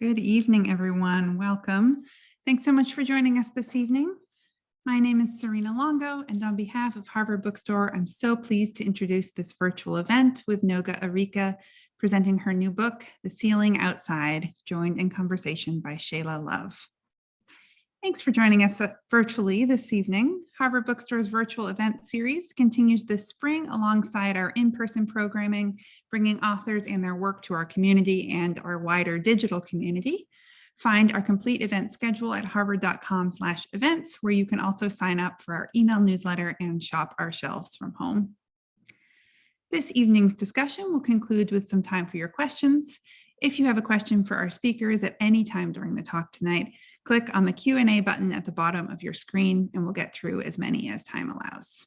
Good evening, everyone. Welcome. Thanks so much for joining us this evening. My name is Serena Longo, and on behalf of Harvard Bookstore, I'm so pleased to introduce this virtual event with Noga Arikha, presenting her new book, The Ceiling Outside, joined in conversation by Shayla Love. Thanks for joining us virtually this evening. Harvard Bookstore's virtual event series continues this spring alongside our in-person programming, bringing authors and their work to our community and our wider digital community. Find our complete event schedule at harvard.com/events, where you can also sign up for our email newsletter and shop our shelves from home. This evening's discussion will conclude with some time for your questions. If you have a question for our speakers at any time during the talk tonight, click on the Q&A button at the bottom of your screen and we'll get through as many as time allows.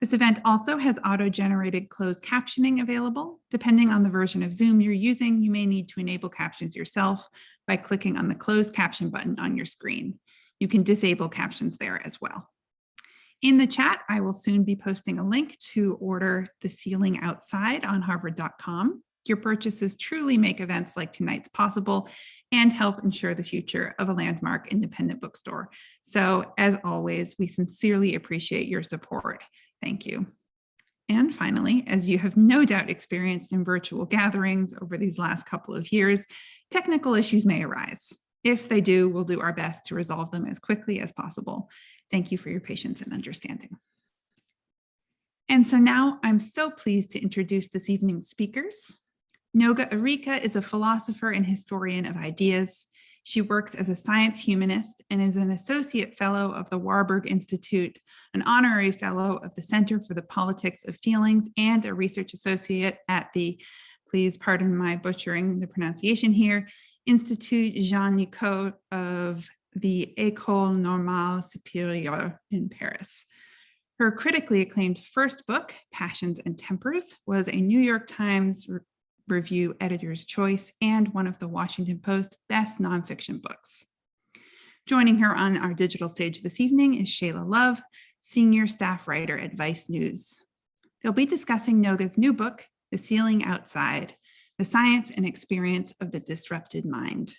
This event also has auto-generated closed captioning available. Depending on the version of Zoom you're using, you may need to enable captions yourself by clicking on the closed caption button on your screen. You can disable captions there as well. In the chat, I will soon be posting a link to order The Ceiling Outside on harvard.com. Your purchases truly make events like tonight's possible and help ensure the future of a landmark independent bookstore. So as always, we sincerely appreciate your support. Thank you. And finally, as you have no doubt experienced in virtual gatherings over these last couple of years, technical issues may arise. If they do, we'll do our best to resolve them as quickly as possible. Thank you for your patience and understanding. And so now I'm so pleased to introduce this evening's speakers. Noga Arikha is a philosopher and historian of ideas. She works as a science humanist and is an associate fellow of the Warburg Institute, an honorary fellow of the Center for the Politics of Feelings, and a research associate at the, please pardon my butchering the pronunciation here, Institut Jean Nicot of the École Normale Supérieure in Paris. Her critically acclaimed first book, Passions and Tempers, was a New York Times Review Editor's Choice and one of the Washington Post best nonfiction books. Joining her on our digital stage this evening is Shayla Love, senior staff writer at Vice News. They'll be discussing Noga's new book, The Ceiling Outside, The Science and Experience of the Disrupted Mind.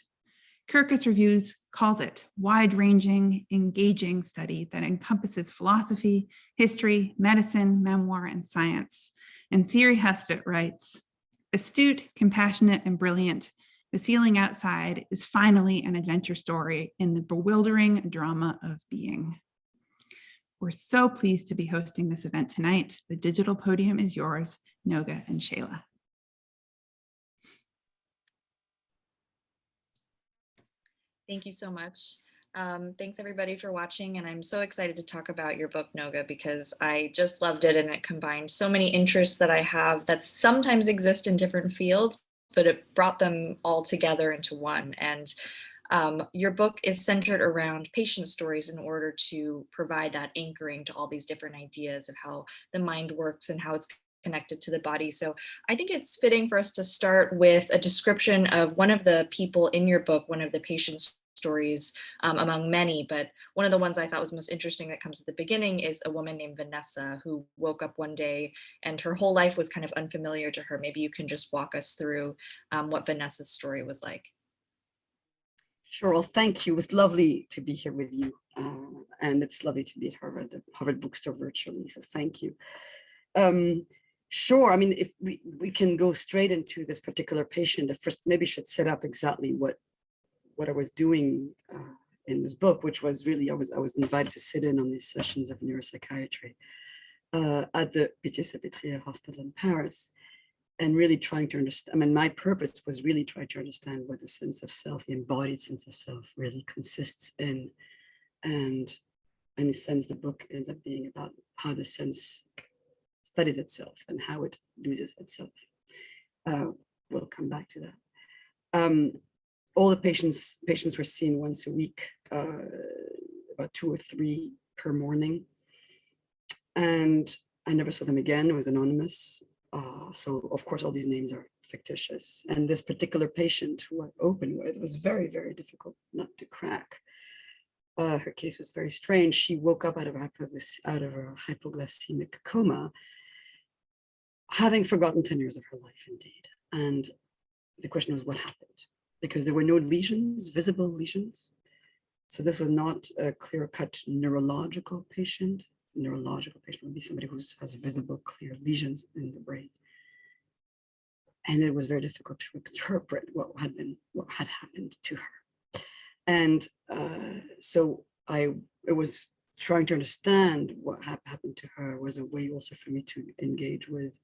Kirkus Reviews calls it wide-ranging, engaging study that encompasses philosophy, history, medicine, memoir, and science. And Siri Husfit writes, astute, compassionate, and brilliant, The Ceiling Outside is finally an adventure story in the bewildering drama of being. We're so pleased to be hosting this event tonight. The digital podium is yours, Noga and Shayla. Thank you so much. Thanks everybody for watching, and I'm so excited to talk about your book, Noga, because I just loved it and it combined so many interests that I have that sometimes exist in different fields, but it brought them all together into one. And your book is centered around patient stories in order to provide that anchoring to all these different ideas of how the mind works and how it's connected to the body. So I think it's fitting for us to start with a description of one of the people in your book, one of the patients' stories among many, but one of the ones I thought was most interesting that comes at the beginning is a woman named Vanessa who woke up one day and her whole life was kind of unfamiliar to her. Maybe you can just walk us through what Vanessa's story was like. Sure, well, thank you. It was lovely to be here with you. And it's lovely to be at Harvard, the Harvard Bookstore virtually, so thank you. Sure, I mean, if we can go straight into this particular patient, I first maybe should set up exactly what I was doing in this book, which was really, I was invited to sit in on these sessions of neuropsychiatry at the Pitié-Salpêtrière Hospital in Paris, and really trying to understand, I mean, my purpose was really trying to understand what the sense of self, the embodied sense of self really consists in. And in a sense, the book ends up being about how the sense studies itself and how it loses itself. We'll come back to that. All the patients were seen once a week, about 2 or 3 per morning. And I never saw them again. It was anonymous. So of course, all these names are fictitious. And this particular patient who I opened with was very, very difficult not to crack. Her case was very strange. She woke up out of a hypoglycemic coma, having forgotten 10 years of her life, indeed. And the question was, what happened? because there were no lesions, visible lesions. So this was not a clear-cut neurological patient. Neurological patient would be somebody who has visible, clear lesions in the brain. And it was very difficult to interpret what had happened to her. And so it was trying to understand what happened to her was a way also for me to engage with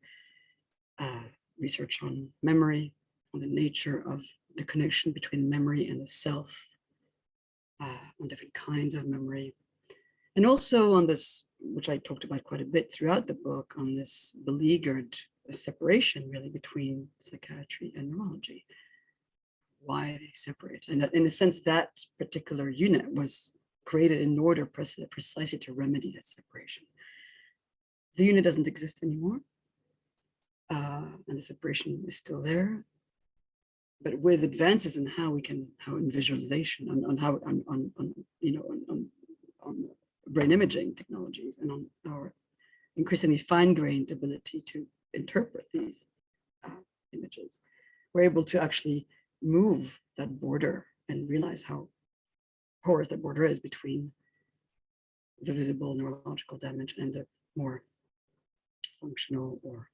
research on memory, on the nature of the connection between memory and the self, on different kinds of memory. And also on this, which I talked about quite a bit throughout the book, on this beleaguered separation really between psychiatry and neurology, why they separate. And in a sense, that particular unit was created in order precisely to remedy that separation. The unit doesn't exist anymore, and the separation is still there. But with advances in how in visualization, on brain imaging technologies, and on our increasingly fine-grained ability to interpret these images, we're able to actually move that border and realize how porous that border is between the visible neurological damage and the more functional or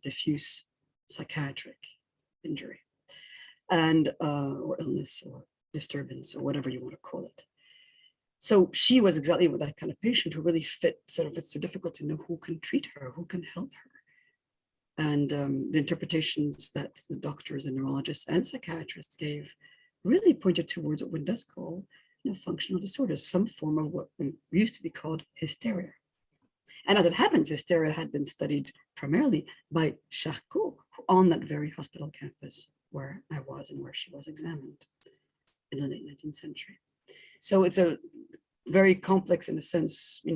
diffuse psychiatric injury and or illness or disturbance or whatever you want to call it. So she was exactly that kind of patient who really fit sort of, it's so difficult to know who can treat her, who can help her. And the interpretations that the doctors and neurologists and psychiatrists gave really pointed towards what one does call functional disorders, some form of what used to be called hysteria. And as it happens, hysteria had been studied primarily by Charcot on that very hospital campus where I was and where she was examined in the late 19th century. So it's a very complex in a sense, in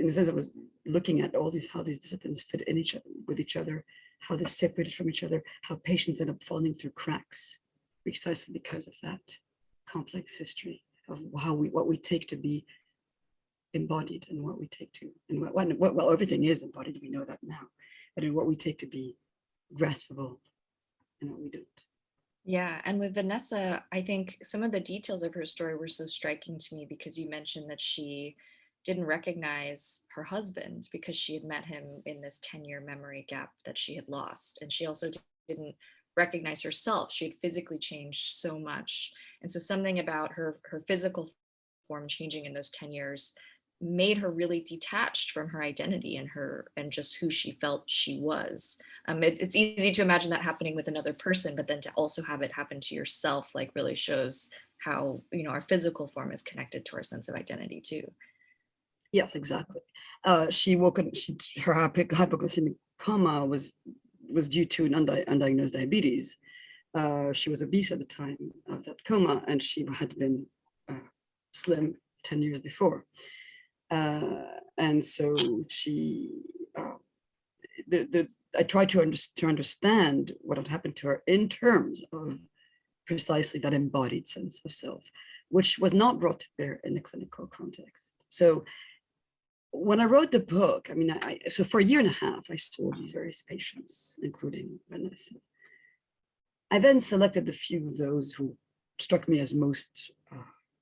the sense I was looking at all these, how these disciplines fit in with each other, how they're separated from each other, how patients end up falling through cracks precisely because of that complex history of what we take to be embodied and what we take to, and well, everything is embodied, we know that now, but in what we take to be graspable and what we don't. Yeah, and with Vanessa, I think some of the details of her story were so striking to me because you mentioned that she didn't recognize her husband because she had met him in this 10-year memory gap that she had lost. And she also didn't recognize herself. She had physically changed so much. And so something about her physical form changing in those 10 years made her really detached from her identity and just who she felt she was. It's easy to imagine that happening with another person, but then to also have it happen to yourself, like, really shows how, our physical form is connected to our sense of identity too. Yes, exactly. She woke up, her hypoglycemic coma was due to an undiagnosed diabetes. She was obese at the time of that coma, and she had been slim 10 years before. And so I tried to understand what had happened to her in terms of precisely that embodied sense of self, which was not brought to bear in the clinical context. So when I wrote the book, so for a year and a half, I saw these various patients, including Vanessa. I then selected a few of those who struck me as most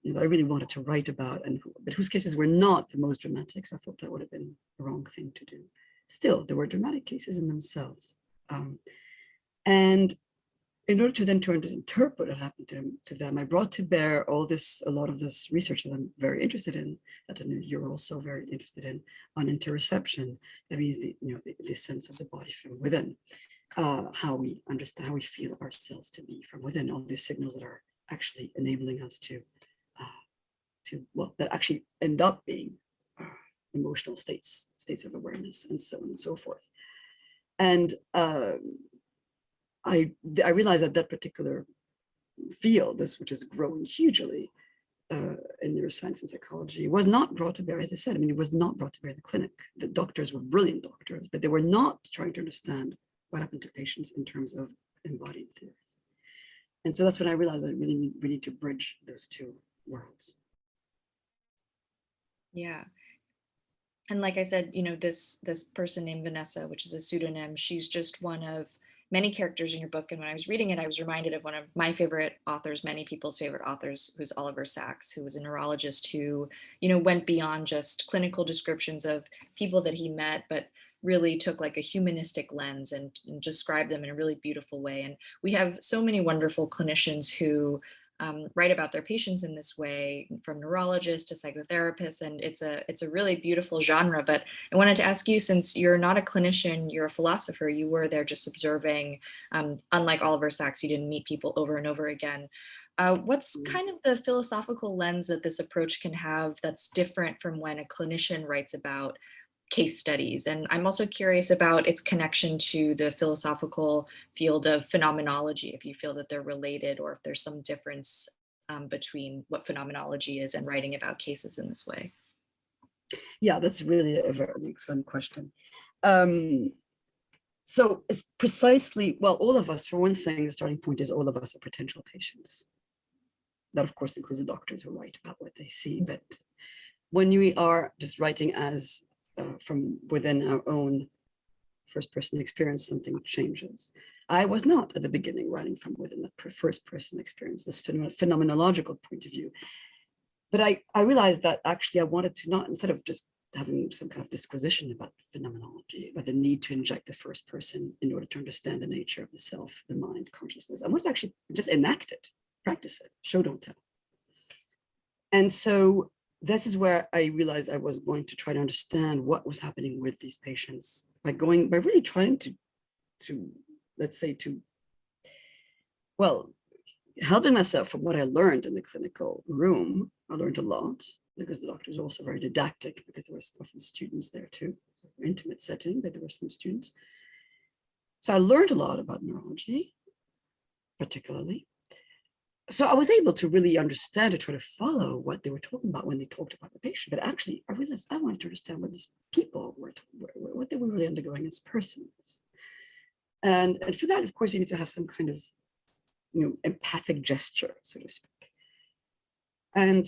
that I really wanted to write about, but whose cases were not the most dramatic. So I thought that would have been the wrong thing to do. Still, there were dramatic cases in themselves. And in order to then interpret what happened to them, I brought to bear a lot of this research that I'm very interested in, that I know you're also very interested in, on interoception. That means the sense of the body from within, how we understand, how we feel ourselves to be from within, all these signals that are actually enabling us that actually end up being emotional states of awareness, and so on and so forth. And I realized that particular field, which is growing hugely in neuroscience and psychology, was not brought to bear, as I said. It was not brought to bear in the clinic. The doctors were brilliant doctors, but they were not trying to understand what happened to patients in terms of embodied theories. And so that's when I realized that we need to bridge those two worlds. Yeah. And like I said, this person named Vanessa, which is a pseudonym, she's just one of many characters in your book. And when I was reading it, I was reminded of one of my favorite authors, many people's favorite authors, who's Oliver Sacks, who was a neurologist who, went beyond just clinical descriptions of people that he met, but really took like a humanistic lens and described them in a really beautiful way. And we have so many wonderful clinicians who write about their patients in this way, from neurologists to psychotherapists, and it's a really beautiful genre. But I wanted to ask you, since you're not a clinician, you're a philosopher, you were there just observing. Unlike Oliver Sacks, you didn't meet people over and over again. What's kind of the philosophical lens that this approach can have that's different from when a clinician writes about case studies? And I'm also curious about its connection to the philosophical field of phenomenology, if you feel that they're related or if there's some difference between what phenomenology is and writing about cases in this way. Yeah, that's really a very excellent question. So it's precisely, well, all of us, for one thing, the starting point is all of us are potential patients. That, of course, includes the doctors who write about what they see. But when we are just writing as from within our own first-person experience, something changes. I was not at the beginning writing from within the first-person experience, this phenomenological point of view. But I realized that actually I wanted to not, instead of just having some kind of disquisition about phenomenology, about the need to inject the first person in order to understand the nature of the self, the mind, consciousness, I wanted to actually just enact it, practice it, show, don't tell. And so this is where I realized I was going to try to understand what was happening with these patients by really trying to let's say, helping myself from what I learned in the clinical room. I learned a lot because the doctors were also very didactic, because there were often students there too. So it was an intimate setting, but there were some students. So I learned a lot about neurology, particularly. So I was able to really understand, to try to follow what they were talking about when they talked about the patient. But actually, I realized I wanted to understand what these people what they were really undergoing as persons. And for that, of course, you need to have some kind of, empathic gesture, so to speak. And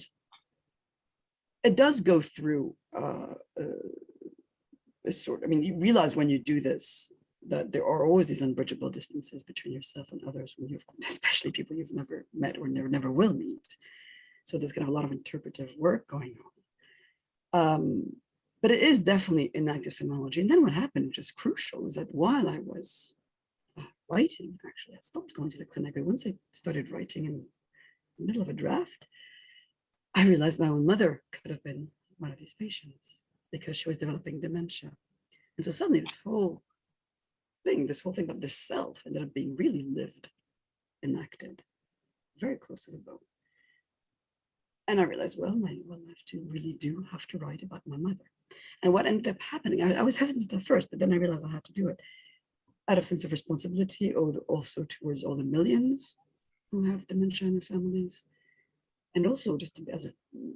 it does go through a sort. I mean, you realize when you do this that there are always these unbridgeable distances between yourself and others, when especially people you've never met or never will meet. So there's kind of a lot of interpretive work going on. But it is definitely enacted phenomenology. And then what happened, which is crucial, is that while I was writing, actually, I stopped going to the clinic, but once I started writing in the middle of a draft, I realized my own mother could have been one of these patients, because she was developing dementia. And so suddenly this whole thing about the self ended up being really lived, enacted, very close to the bone. And I realized, well, I have to write about my mother. And what ended up happening, I was hesitant at first, but then I realized I had to do it out of sense of responsibility, or also towards all the millions who have dementia in their families. And also just to be,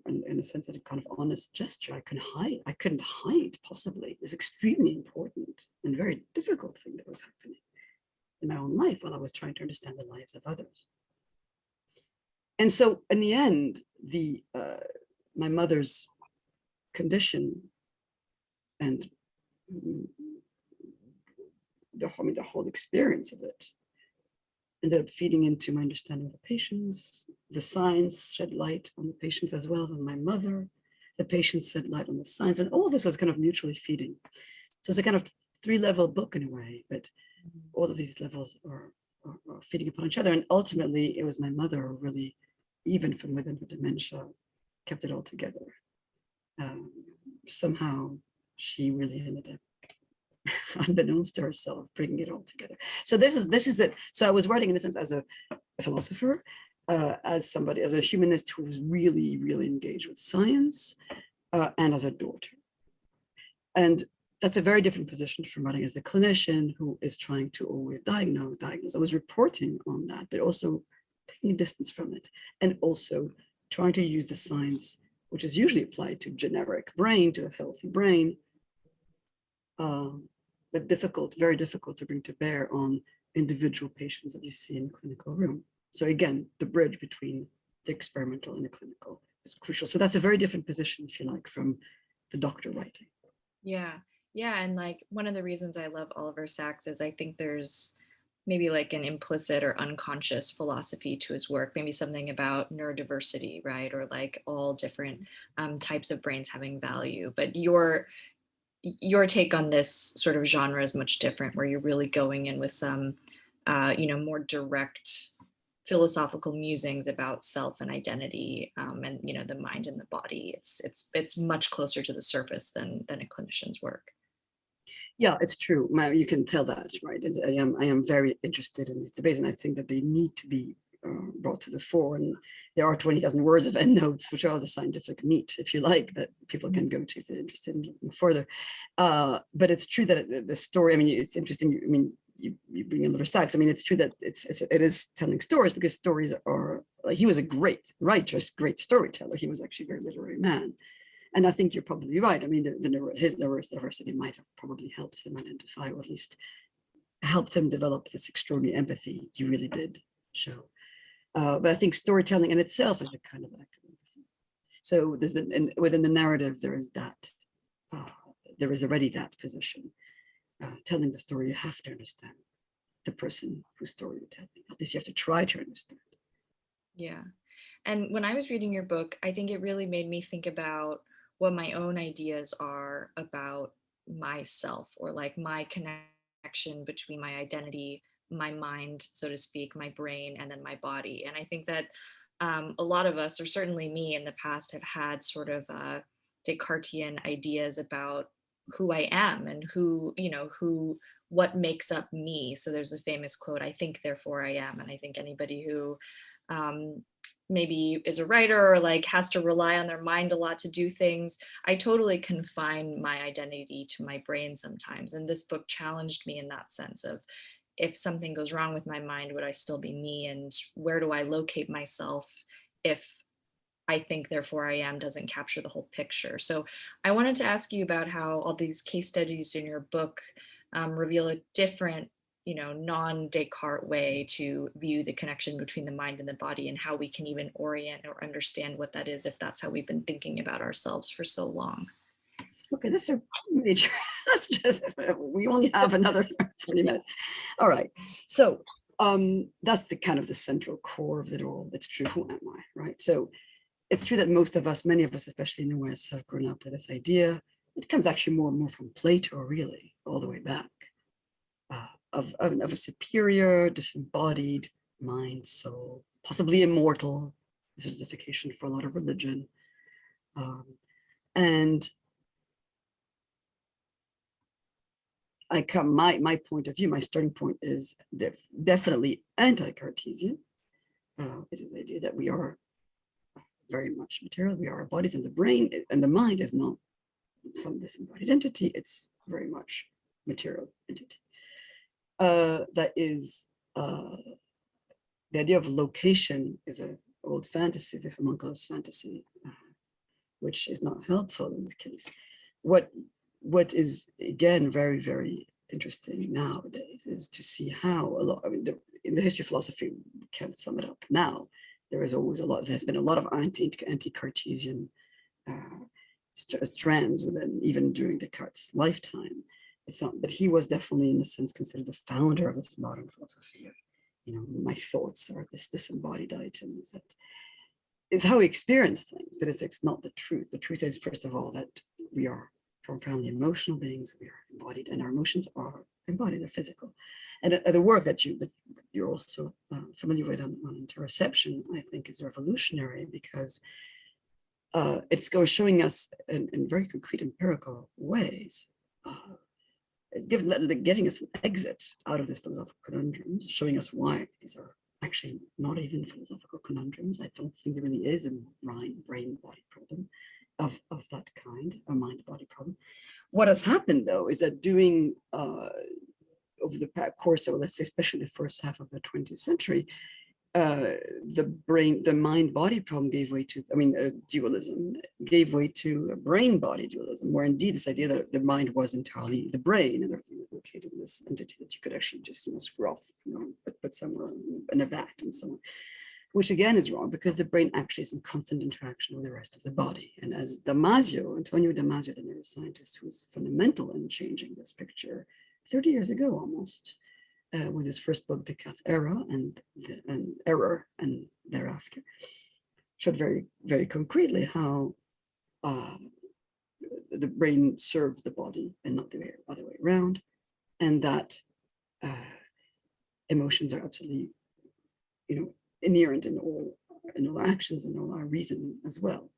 in a sense, that a kind of honest gesture. I couldn't hide possibly this extremely important and very difficult thing that was happening in my own life while I was trying to understand the lives of others. And so in the end, my mother's condition and the whole experience of it ended up feeding into my understanding of the patients. The science shed light on the patients as well as on my mother. The patients shed light on the science, and all of this was kind of mutually feeding. So it's a kind of 3-level book in a way, but all of these levels are feeding upon each other. And ultimately, it was my mother who really, even from within her dementia, kept it all together. Somehow, she really ended up, unbeknownst to herself, bringing it all together. So this is it. So I was writing in a sense as a philosopher, as a humanist who was really, really engaged with science, and as a daughter. And that's a very different position from writing as the clinician who is trying to always diagnose. I was reporting on that, but also taking a distance from it, and also trying to use the science, which is usually applied to generic brain, to a healthy brain, but very difficult to bring to bear on individual patients that you see in a clinical room. So again, the bridge between the experimental and the clinical is crucial. So that's a very different position, if you like, from the doctor writing. Yeah. And like one of the reasons I love Oliver Sacks is I think there's maybe like an implicit or unconscious philosophy to his work, maybe something about neurodiversity, right? Or like all different types of brains having value. But your take on this sort of genre is much different, where you're really going in with some, more direct philosophical musings about self and identity, and the mind and the body. It's much closer to the surface than a clinician's work. Yeah, it's true. You can tell that, right? I am very interested in these debates, and I think that they need to be brought to the fore. And there are 20,000 words of endnotes, which are the scientific meat, if you like, that people can go to if they're interested in looking further. But it's true that the story, I mean, it's interesting. I mean, you bring in Liver Sacks. I mean, it's true that it is telling stories, because stories are, like, he was a great writer, great storyteller. He was actually a very literary man. And I think you're probably right. I mean, his neurodiversity might have probably helped him identify, or at least helped him develop this extraordinary empathy he really did show. But I think storytelling in itself is a kind of act of empathy. So within the narrative, there is that. There is already that position. Telling the story, you have to understand the person whose story you're telling. At least you have to try to understand. Yeah. And when I was reading your book, I think it really made me think about what my own ideas are about myself, or like my connection between my identity, my mind, so to speak, my brain, and then my body. And I think that a lot of us, or certainly me in the past, have had sort of Descartesian ideas about who I am and what makes up me. So there's a famous quote, "I think, therefore I am." And I think anybody who um, maybe is a writer, or like has to rely on their mind a lot to do things, I totally confine my identity to my brain sometimes. And this book challenged me in that sense of, if something goes wrong with my mind, would I still be me? And where do I locate myself if "I think, therefore I am" doesn't capture the whole picture? So I wanted to ask you about how all these case studies in your book reveal a different, non-Descartes way to view the connection between the mind and the body, and how we can even orient or understand what that is, if that's how we've been thinking about ourselves for so long. Okay, that's a major, that's just, we only have another 40 minutes. All right, so that's the kind of the central core of it all. It's true, who am I, right? So it's true that most of us, many of us, especially in the West, have grown up with this idea. It comes actually more and more from Plato, really, all the way back, of a superior, disembodied mind, soul, possibly immortal. This is justification for a lot of religion. And my point of view, my starting point is definitely anti-Cartesian. It is the idea that we are very much material. We are our bodies, and the brain and the mind is not some disembodied entity. It's very much material entity. That is the idea of location is an old fantasy, the homunculus fantasy, which is not helpful in this case. What is, again, very, very interesting nowadays is to see how a lot, I mean, in the history of philosophy, we can't sum it up now. There's been a lot of anti-Cartesian strands within, even during Descartes' lifetime. It's not, but he was definitely, in a sense, considered the founder of this modern philosophy of, my thoughts are this disembodied items. That is how we experience things, but it's not the truth. The truth is, first of all, that we are profoundly emotional beings. We are embodied, and our emotions are embodied, they're physical. And the work that you're also familiar with on interoception, I think, is revolutionary, because it's showing us in very concrete empirical ways. It's giving us an exit out of this philosophical conundrums, showing us why these are actually not even philosophical conundrums. I don't think there really is a brain-body problem of that kind, a mind-body problem. What has happened, though, is that over the course of, let's say, especially the first half of the 20th century, the mind-body problem gave way to, dualism gave way to a brain-body dualism, where indeed this idea that the mind was entirely the brain, and everything was located in this entity that you could actually just screw off, put somewhere in a vat and so on, which again is wrong, because the brain actually is in constant interaction with the rest of the body. And as Antonio Damasio, the neuroscientist, who was fundamental in changing this picture 30 years ago almost, with his first book, Descartes' Error and Error, and thereafter, showed very, very concretely how the brain serves the body and not the other way around, and that emotions are absolutely, inherent in all our actions and all our reasoning as well.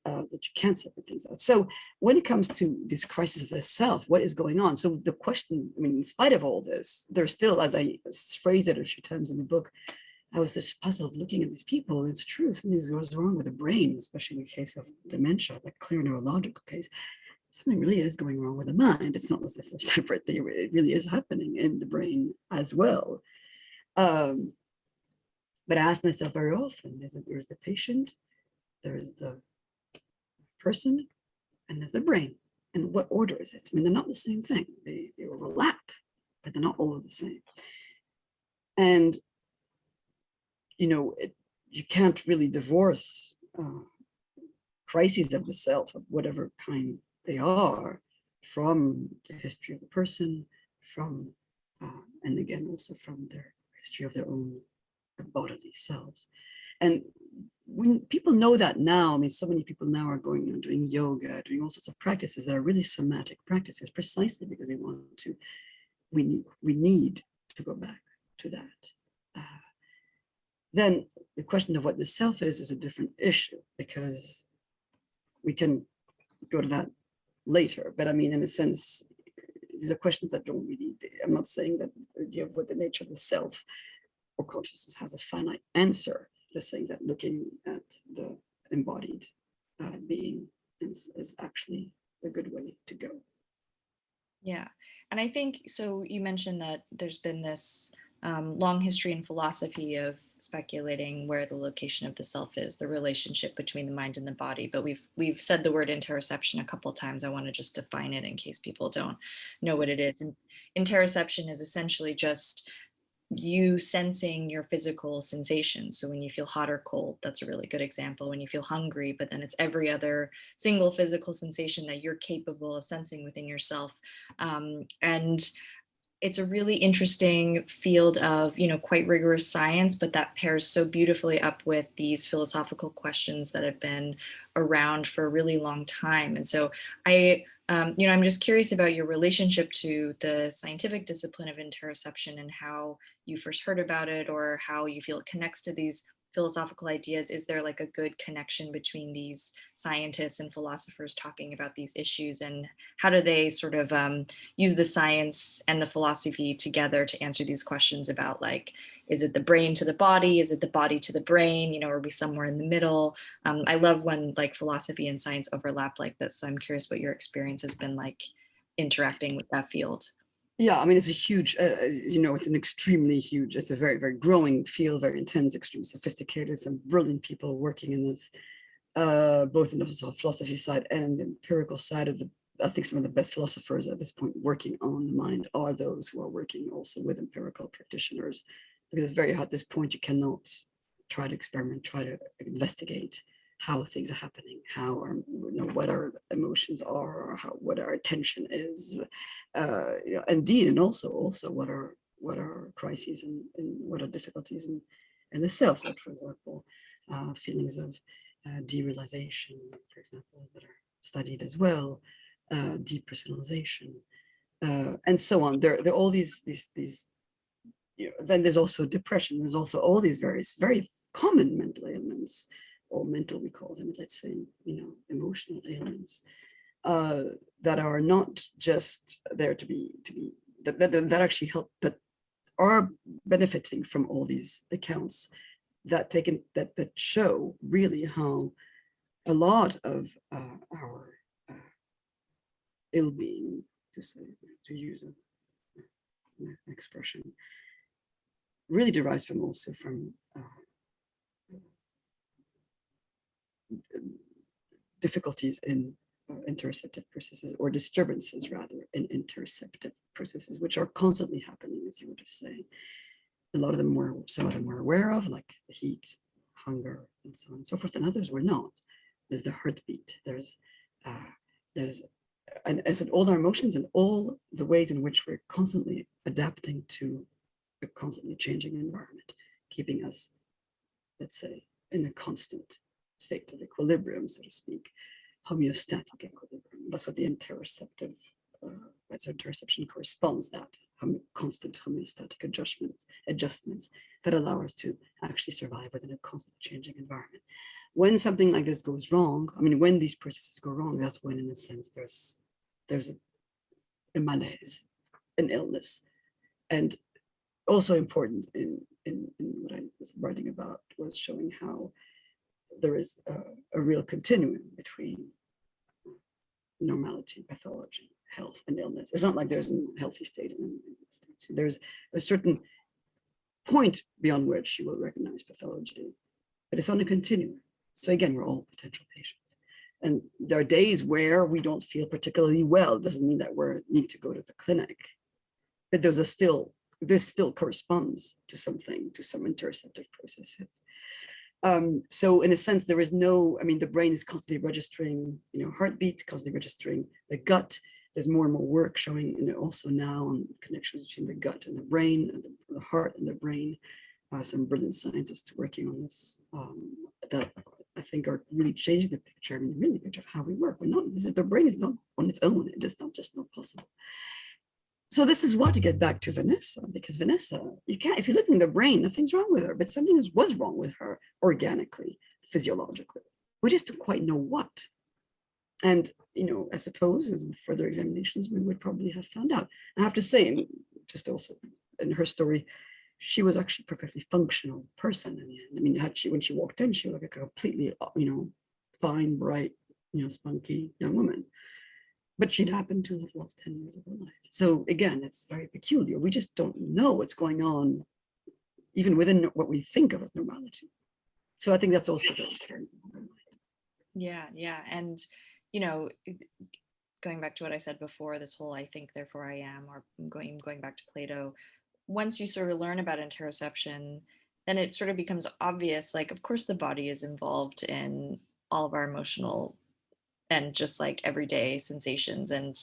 That you can't separate things out. So when it comes to this crisis of the self, what is going on? So the question, in spite of all this, there's still, as I phrased it a few times in the book, I was just puzzled looking at these people. It's true, something goes wrong with the brain, especially in the case of dementia, like clear neurological case. Something really is going wrong with the mind. It's not as if they're separate. It really is happening in the brain as well. But I asked myself very often, there's the patient, there's the person, and there's the brain. And what order is it? They're not the same thing. They overlap, but they're not all the same. And, you can't really divorce crises of the self of whatever kind they are from the history of the person, from, and again, also from their history of their own bodily selves. And when people know that now, so many people now are going, doing yoga, doing all sorts of practices that are really somatic practices, precisely because we need to go back to that. Then the question of what the self is a different issue, because we can go to that later. But in a sense, these are questions that don't really, I'm not saying that the idea of what the nature of the self or consciousness has a finite answer, just saying that looking at the embodied being is actually a good way to go. Yeah. And I think, so you mentioned that there's been this long history in philosophy of speculating where the location of the self is, the relationship between the mind and the body. But we've said the word interoception a couple of times. I want to just define it in case people don't know what it is. And interoception is essentially just you sensing your physical sensations. So when you feel hot or cold, that's a really good example. When you feel hungry, but then it's every other single physical sensation that you're capable of sensing within yourself. And it's a really interesting field of, quite rigorous science, but that pairs so beautifully up with these philosophical questions that have been around for a really long time. And so I'm just curious about your relationship to the scientific discipline of interoception and how you first heard about it, or how you feel it connects to these philosophical ideas. Is there like a good connection between these scientists and philosophers talking about these issues, and how do they sort of use the science and the philosophy together to answer these questions about, like, is it the brain to the body? Is it the body to the brain? Are we somewhere in the middle? I love when like philosophy and science overlap like this. So I'm curious what your experience has been like interacting with that field. Yeah, it's a huge, it's an extremely huge, it's a very, very growing field, very intense, extremely sophisticated, some brilliant people working in this, both in the philosophy side and the empirical side of I think some of the best philosophers at this point working on the mind are those who are working also with empirical practitioners, because it's very hard at this point. You cannot try to experiment, try to investigate how things are happening, what our emotions are, or what our attention is, indeed, and also what are crises and what are difficulties in the self, like, for example, feelings of derealization, for example, that are studied as well, depersonalization, and so on. There are all these. Then there's also depression. There's also all these various very common mental ailments, or mental, we call them, let's say, emotional ailments, that are not just there to be that actually help, that are benefiting from all these accounts that show really how a lot of our ill-being, to use an expression, really derives from difficulties in interoceptive processes, or disturbances rather in interoceptive processes, which are constantly happening, as you were just saying. Some of them we're aware of, like heat, hunger, and so on and so forth, and others we're not. There's the heartbeat. There's and I said, all our emotions and all the ways in which we're constantly adapting to a constantly changing environment, keeping us, let's say, in a constant state of equilibrium, so to speak, homeostatic equilibrium. That's what the interoceptive, that's interoception corresponds that, constant homeostatic adjustments that allow us to actually survive within a constantly changing environment. When something like this goes wrong, I mean, when these processes go wrong, that's when, in a sense, there's a malaise, an illness. And also important in what I was writing about was showing how there is a real continuum between normality, pathology, health, and illness. It's not like there's a healthy state and an illness state. So there's a certain point beyond which you will recognize pathology, but it's on a continuum. So again, we're all potential patients. And there are days where we don't feel particularly well. It doesn't mean that we need to go to the clinic, but this still corresponds to something, to some interoceptive processes. So in a sense, there is no, I mean, the brain is constantly registering, heartbeat, constantly registering the gut. There's more and more work showing, also now on connections between the gut and the brain, and the heart and the brain. Some brilliant scientists working on this that I think are really changing the picture. I mean, really the picture of how we work. The brain is not on its own. It is not possible. So this is why, to get back to Vanessa, because Vanessa, if you're looking at the brain, nothing's wrong with her, but something was wrong with her organically, physiologically. We just don't quite know what. And, I suppose as further examinations, we would probably have found out. I have to say, just also in her story, she was actually a perfectly functional person in the end. I mean, when she walked in, she was like a completely, fine, bright, spunky young woman. But she'd happened to have lost 10 years of her life. So again, it's very peculiar. We just don't know what's going on, even within what we think of as normality. So I think that's also very important. Yeah. And, going back to what I said before, this whole I think, therefore I am, or going back to Plato, once you sort of learn about interoception, then it sort of becomes obvious, like, of course, the body is involved in all of our emotional and just like everyday sensations. And,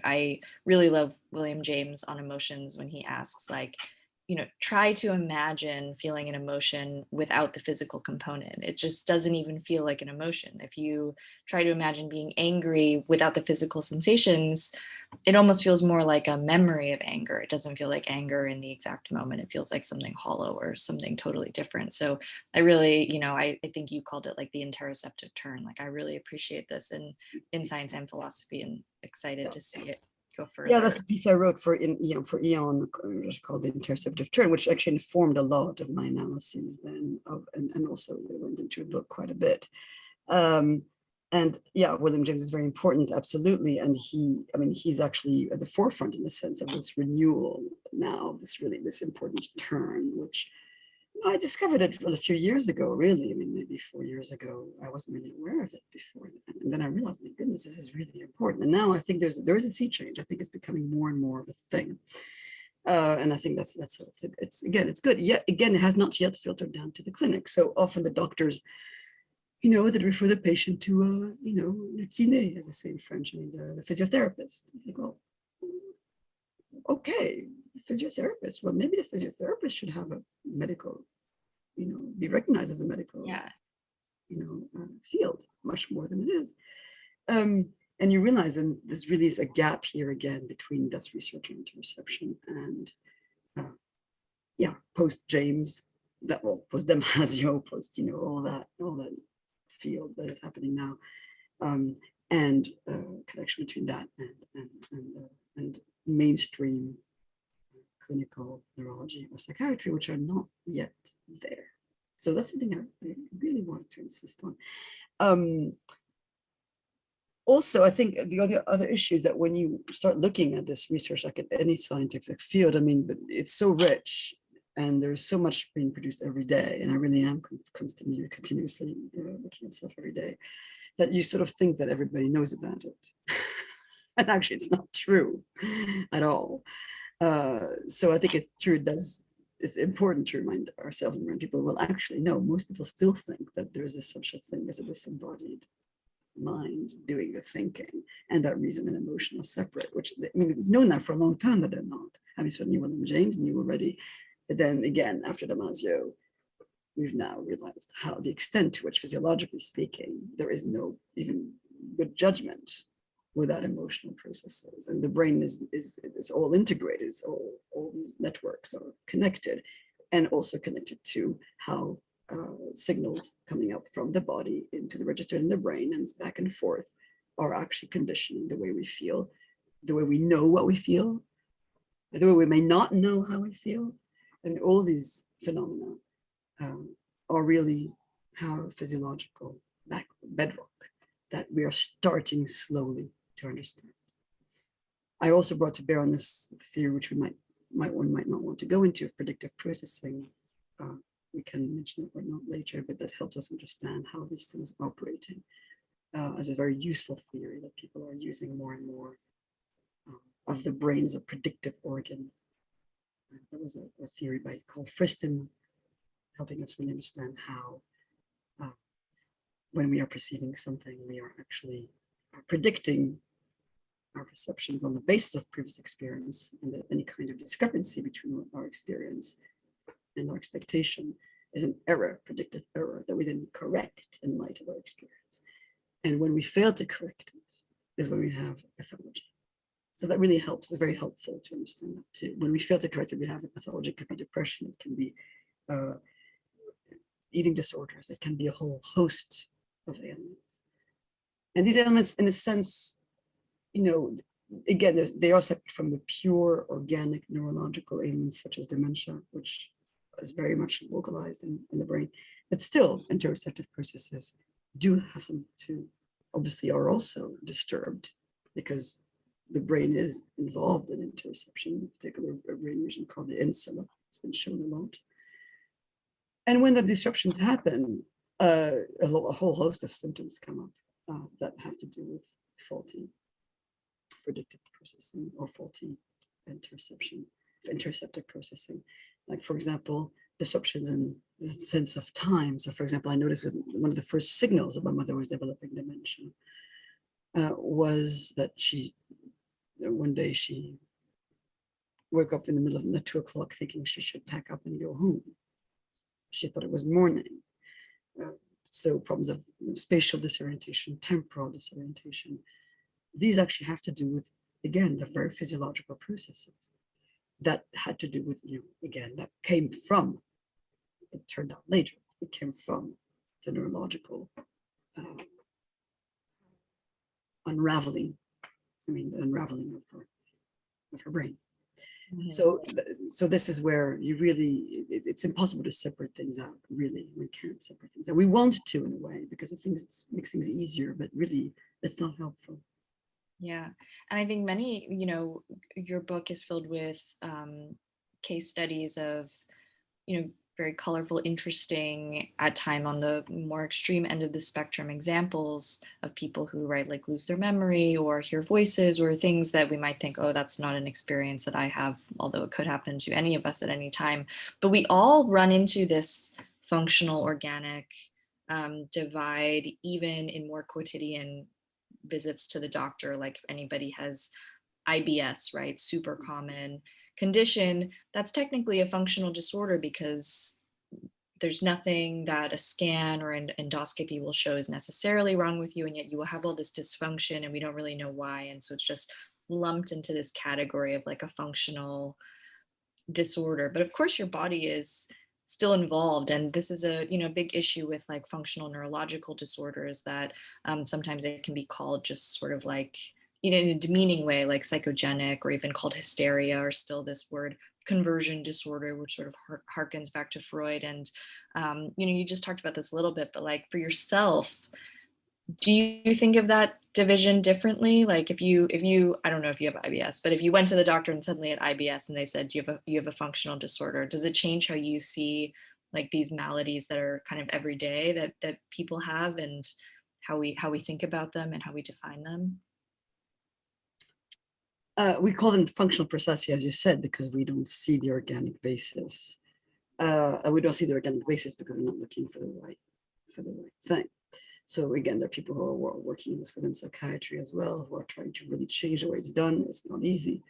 I really love William James on emotions when he asks, like, try to imagine feeling an emotion without the physical component. It just doesn't even feel like an emotion. If you try to imagine being angry without the physical sensations, it almost feels more like a memory of anger. It doesn't feel like anger in the exact moment. It feels like something hollow or something totally different. So I really, I think you called it like the interoceptive turn. Like, I really appreciate this in science and philosophy, and excited to see it go further. Yeah, that's a piece I wrote for Eon, called the interoceptive turn, which actually informed a lot of my analyses then, and also went into a book quite a bit. And yeah, William James is very important, absolutely. And he's actually at the forefront in the sense of this renewal now, this important turn, which I discovered it a few years ago, really. I mean, maybe 4 years ago. I wasn't really aware of it before then. And then I realized, my goodness, this is really important. And now I think there is a sea change. I think it's becoming more and more of a thing. And I think it's good. Yet again, it has not yet filtered down to the clinic. So often the doctors, that refer the patient to, le kiné, as they say in French, the physiotherapist. I think, well, okay, physiotherapist. Well, maybe the physiotherapist should have a medical, be recognized as a medical, field much more than it is. And you realize that there's really is a gap here again between that's research and interoception and, post James, post Damasio, post all that field that is happening now, and connection between that and mainstream clinical neurology or psychiatry, which are not yet there. So that's something I really wanted to insist on. Also, I think the other issue is that when you start looking at this research, like in any scientific field, but it's so rich and there's so much being produced every day. And I really am continuously looking at stuff every day, that you sort of think that everybody knows about it. And actually, it's not true at all. So I think it's true. It's important to remind ourselves and remind people, well, actually, no, most people still think that there's such a thing as a disembodied mind doing the thinking, and that reason and emotion are separate, which we've known that for a long time, that they're not. Certainly William James knew already But then again, after Damasio, we've now realized how the extent to which, physiologically speaking, there is no even good judgment without emotional processes. And the brain is all integrated, it's all these networks are connected, and also connected to how signals coming up from the body into the register in the brain and back and forth are actually conditioning the way we feel, the way we know what we feel, the way we may not know how we feel. And all these phenomena are really how physiological bedrock that we are starting slowly to understand. I also brought to bear on this theory, which one might not want to go into, of predictive processing. We can mention it or not later, but that helps us understand how these things are operating as a very useful theory that people are using more and more of the brain as a predictive organ. That was a theory by called Friston, helping us really understand how when we are perceiving something, we are actually predicting our perceptions on the basis of previous experience, and that any kind of discrepancy between our experience and our expectation is an error, predictive error, that we then correct in light of our experience. And when we fail to correct it is when we have pathology. So that really helps, it's very helpful to understand that too. When we fail to correct it, we have a pathology. It can be depression, it can be eating disorders, it can be a whole host of ailments. And these ailments, in a sense, you know, again, they are separate from the pure organic neurological ailments such as dementia, which is very much localized in the brain. But still, enteroceptive processes do have some to, obviously are also disturbed, because the brain is involved in interoception, in particular a brain region called the insula. It's been shown a lot. And when the disruptions happen, a whole host of symptoms come up that have to do with faulty predictive processing or faulty interoceptive processing. Like, for example, disruptions in the sense of time. So, for example, I noticed with one of the first signals that my mother was developing dementia was that one day she woke up in the middle of the 2 o'clock thinking she should pack up and go home. She thought it was morning. So problems of spatial disorientation, temporal disorientation, these actually have to do with, again, the very physiological processes that had to do with, again, that came from, it turned out later, it came from the neurological unraveling, the unraveling of her brain. Mm-hmm. So this is where you really, it's impossible to separate things out, really. We can't separate things out. We want to, in a way, because it makes things easier, but really it's not helpful. Yeah. And I think many, your book is filled with case studies of, very colorful, interesting, at time on the more extreme end of the spectrum, examples of people who, like lose their memory or hear voices or things that we might think, oh, that's not an experience that I have, although it could happen to any of us at any time. But we all run into this functional, organic divide, even in more quotidian visits to the doctor. Like if anybody has IBS, right, super common condition, that's technically a functional disorder because there's nothing that a scan or an endoscopy will show is necessarily wrong with you, and yet you will have all this dysfunction and we don't really know why. And so it's just lumped into this category of like a functional disorder. But of course your body is still involved, and this is a big issue with like functional neurological disorders, that sometimes it can be called just sort of like in a demeaning way, like psychogenic, or even called hysteria, or still this word conversion disorder, which sort of harkens back to Freud. And you just talked about this a little bit, but like for yourself, do you think of that division differently? Like if you I don't know if you have IBS, but if you went to the doctor and suddenly had IBS and they said you have a functional disorder, does it change how you see like these maladies that are kind of everyday that people have, and how we think about them and how we define them? We call them functional processes, as you said, because we don't see the organic basis. And we don't see the organic basis because we're not looking for the right thing. So again, there are people who are working this within psychiatry as well, who are trying to really change the way it's done. It's not easy.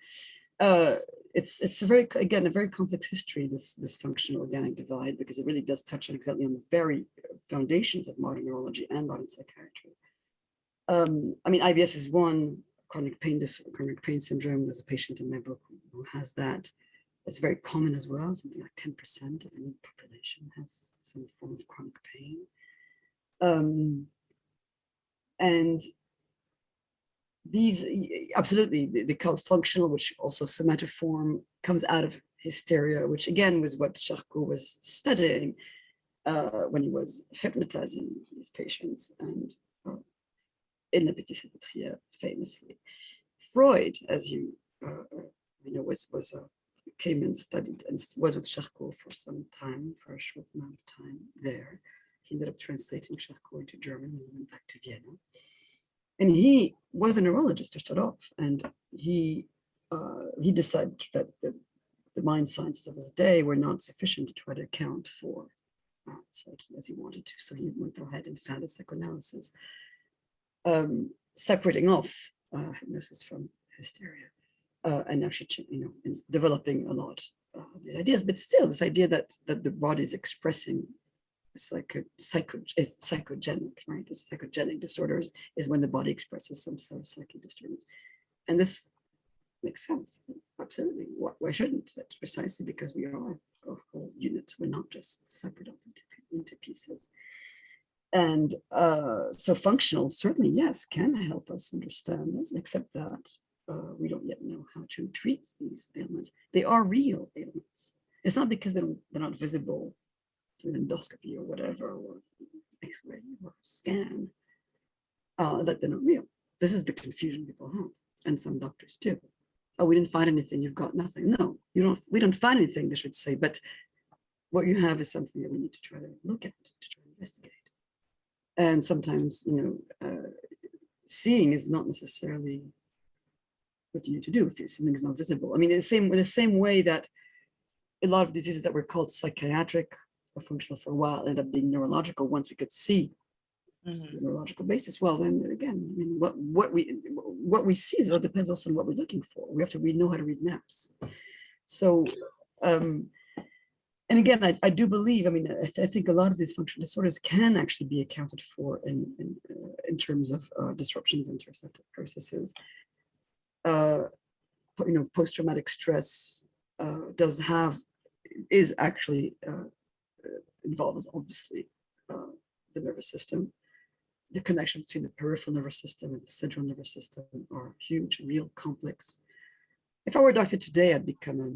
it's a very, again, a very complex history, this functional organic divide, because it really does touch on exactly on the very foundations of modern neurology and modern psychiatry. I mean, IBS is one, chronic pain syndrome. There's a patient in my book who has that. It's very common as well. Something like 10% of any population has some form of chronic pain. And these, absolutely, they call functional, which also somatoform, comes out of hysteria, which again was what Charcot was studying when he was hypnotizing these patients, and in La Petite Salpêtrière, famously. Freud, as you know, came and studied and was with Charcot for some time, for a short amount of time there. He ended up translating Charcot into German and went back to Vienna. And he was a neurologist to start off, and he decided that the mind sciences of his day were not sufficient to try to account for psyche as he wanted to. So he went ahead and founded psychoanalysis, separating off hypnosis from hysteria, and actually, developing a lot these ideas. But still, this idea that the body is expressing psychogenic, right? The psychogenic disorders is when the body expresses some sort of psychic disturbance, and this makes sense. Absolutely. Why shouldn't it? Precisely because we are a whole unit. We're not just separate up into pieces. And so functional, certainly, yes, can help us understand this, except that we don't yet know how to treat these ailments. They are real ailments. It's not because they're not visible through an endoscopy or whatever, or X-ray or scan, that they're not real. This is the confusion people have, and some doctors too. Oh, we didn't find anything, you've got nothing. No, we don't find anything, they should say, but what you have is something that we need to try to look at, to try to investigate. And sometimes, seeing is not necessarily what you need to do if something is not visible. I mean, the same way that a lot of diseases that were called psychiatric or functional for a while ended up being neurological once we could see the neurological basis. Well, then again, I mean, what we see is all depends also on what we're looking for. We have to know how to read maps. So, and again, I do believe, I mean, I think a lot of these functional disorders can actually be accounted for in terms of disruptions in interoceptive processes. Post-traumatic stress is actually involves obviously the nervous system. The connection between the peripheral nervous system and the central nervous system are huge, real, complex. If I were a doctor today, I'd become a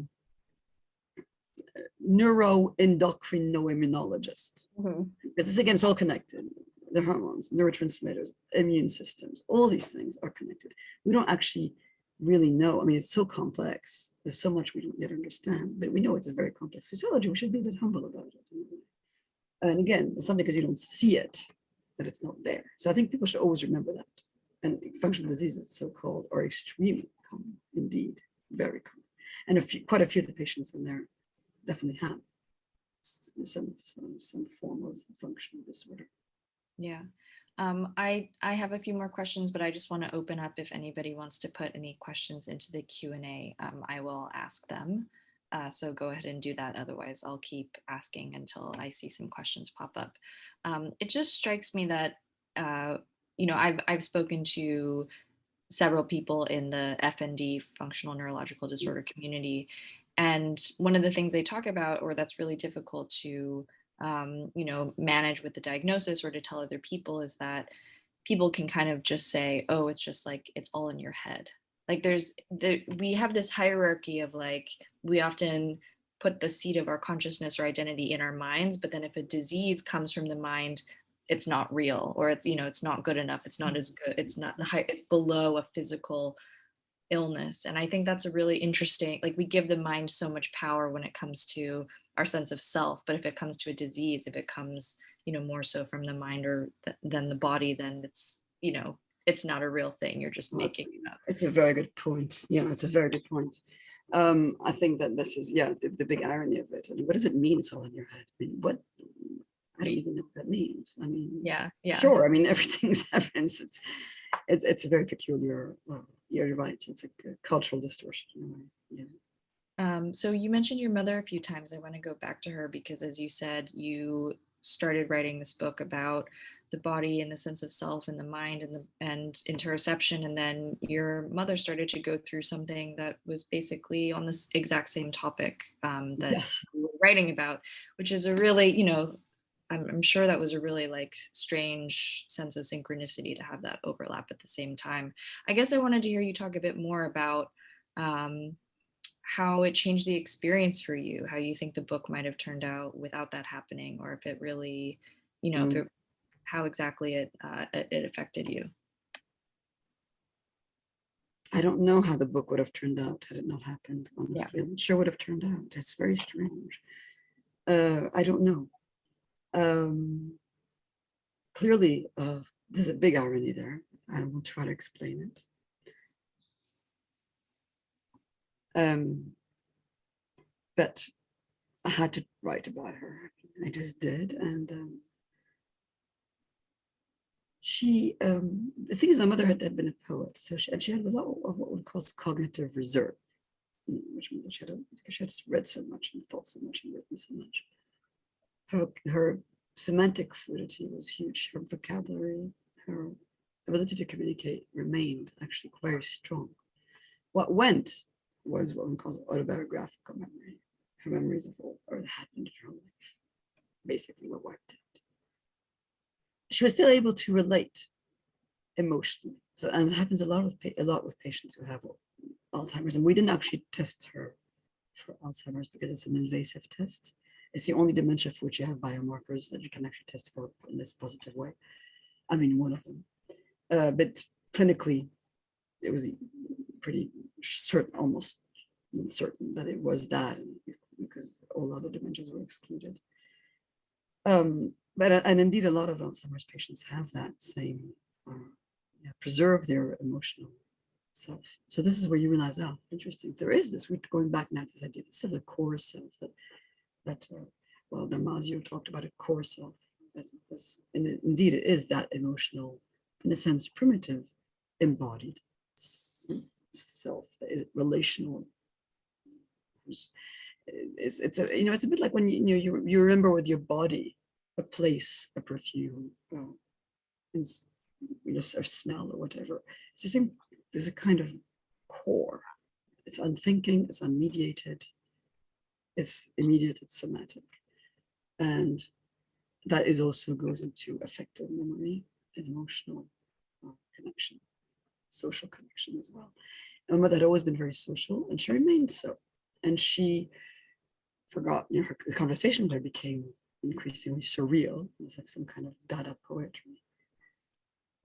neuroendocrinoimmunologist. Because this, again, it's all connected. The hormones, neurotransmitters, immune systems, all these things are connected. We don't actually really know. I mean, it's so complex. There's so much we don't yet understand, but we know it's a very complex physiology. We should be a bit humble about it. And again, it's not because you don't see it that it's not there. So I think people should always remember that. And functional diseases, so-called, are extremely common, indeed, very common. And quite a few of the patients in there definitely have some form of functional disorder. Yeah. I have a few more questions, but I just want to open up if anybody wants to put any questions into the Q&A. I will ask them. So go ahead and do that. Otherwise, I'll keep asking until I see some questions pop up. It just strikes me that, I've spoken to several people in the FND, functional neurological disorder community. And one of the things they talk about, or that's really difficult to manage with the diagnosis or to tell other people, is that people can kind of just say, oh, it's just like, it's all in your head. Like we have this hierarchy of, like, we often put the seat of our consciousness or identity in our minds, but then if a disease comes from the mind, it's not real, or it's not good enough. It's not as good. It's not it's below a physical illness. And I think that's a really interesting, like, we give the mind so much power when it comes to our sense of self, but if it comes to a disease, if it comes more so from the mind or than the body, then it's not a real thing. You're just making it up. It's a very good point. Yeah, it's a very good point. I think that this is the big irony of it. I mean, what does it mean it's all in your head? I mean, I don't even know what that means. I mean, yeah. Sure. I mean, everything's evidence. It's a very peculiar. You're right. It's a cultural distortion. Yeah. So you mentioned your mother a few times. I want to go back to her because, as you said, you started writing this book about the body and the sense of self and the mind and interoception, and then your mother started to go through something that was basically on this exact same topic that Yes. you were writing about, which is a really, I'm sure that was a really like strange sense of synchronicity to have that overlap at the same time. I guess I wanted to hear you talk a bit more about how it changed the experience for you, how you think the book might have turned out without that happening, or if it really, how exactly it affected you. I don't know how the book would have turned out had it not happened, honestly. Yeah. I'm not sure what would have turned out. It's very strange. I don't know. Clearly, there's a big irony there. I will try to explain it. But I had to write about her. I just did. And the thing is, my mother had been a poet, so she had a lot of what one calls cognitive reserve, which means that she had read so much and thought so much and written so much. Her semantic fluidity was huge. Her vocabulary, her ability to communicate remained actually very strong. What went was what one calls autobiographical memory. Her memories of all that happened in her life basically were wiped out. She was still able to relate emotionally. So, and it happens a lot with patients who have Alzheimer's. And we didn't actually test her for Alzheimer's because it's an invasive test. It's the only dementia for which you have biomarkers that you can actually test for in this positive way. I mean, one of them. But clinically, it was pretty certain, almost certain that it was that, because all other dementias were excluded. And indeed, a lot of Alzheimer's patients have that same, preserve their emotional self. So this is where you realize, oh, interesting. There is this. We're going back now to this idea, this is the core self that Damasio talked about, a core self. And indeed, it is that emotional, in a sense, primitive, embodied self that is relational. It's a bit like when you remember with your body a place, a perfume, a smell or whatever. It's the same. There's a kind of core. It's unthinking. It's unmediated. It's immediate. It's somatic, and that is also goes into affective memory and emotional connection, social connection as well. And my mother had always been very social, and she remained so. And she forgot, the conversation with her became increasingly surreal. It was like some kind of Dada poetry.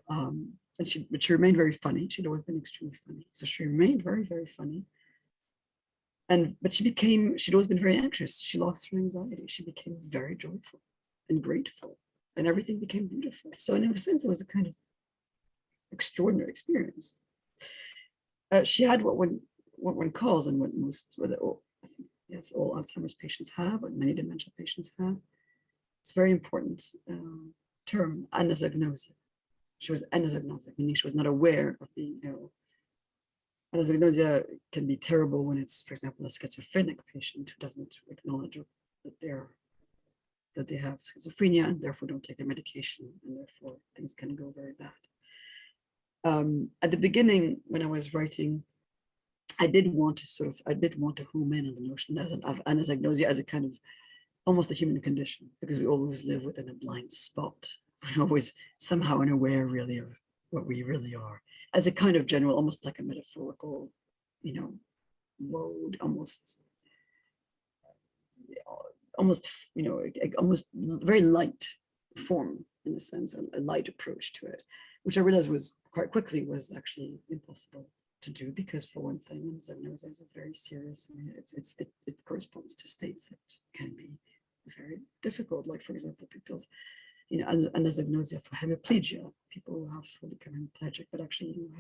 But she remained very funny. She'd always been extremely funny. So she remained very, very funny. But she'd always been very anxious. She lost her anxiety. She became very joyful and grateful, and everything became beautiful. So in a sense, it was a kind of extraordinary experience. She had what one calls, and what all Alzheimer's patients have, what many dementia patients have. It's a very important term, anosognosia. She was anosognostic, meaning she was not aware of being ill. Anosognosia can be terrible when it's, for example, a schizophrenic patient who doesn't acknowledge that they have schizophrenia and therefore don't take their medication, and therefore things can go very bad. At the beginning, when I was writing, I did want to home in on the notion of anosognosia as a kind of almost a human condition, because we always live within a blind spot. We're always somehow unaware really of what we really are, as a kind of general, almost like a metaphorical, mode, almost very light form, in a sense, a light approach to it, which I realized was quite quickly was actually impossible to do, because for one thing, anosognosia is a very serious, it corresponds to states that can be very difficult. Like, for example, people, anosognosia for hemiplegia, people who have become hemiplegic, but actually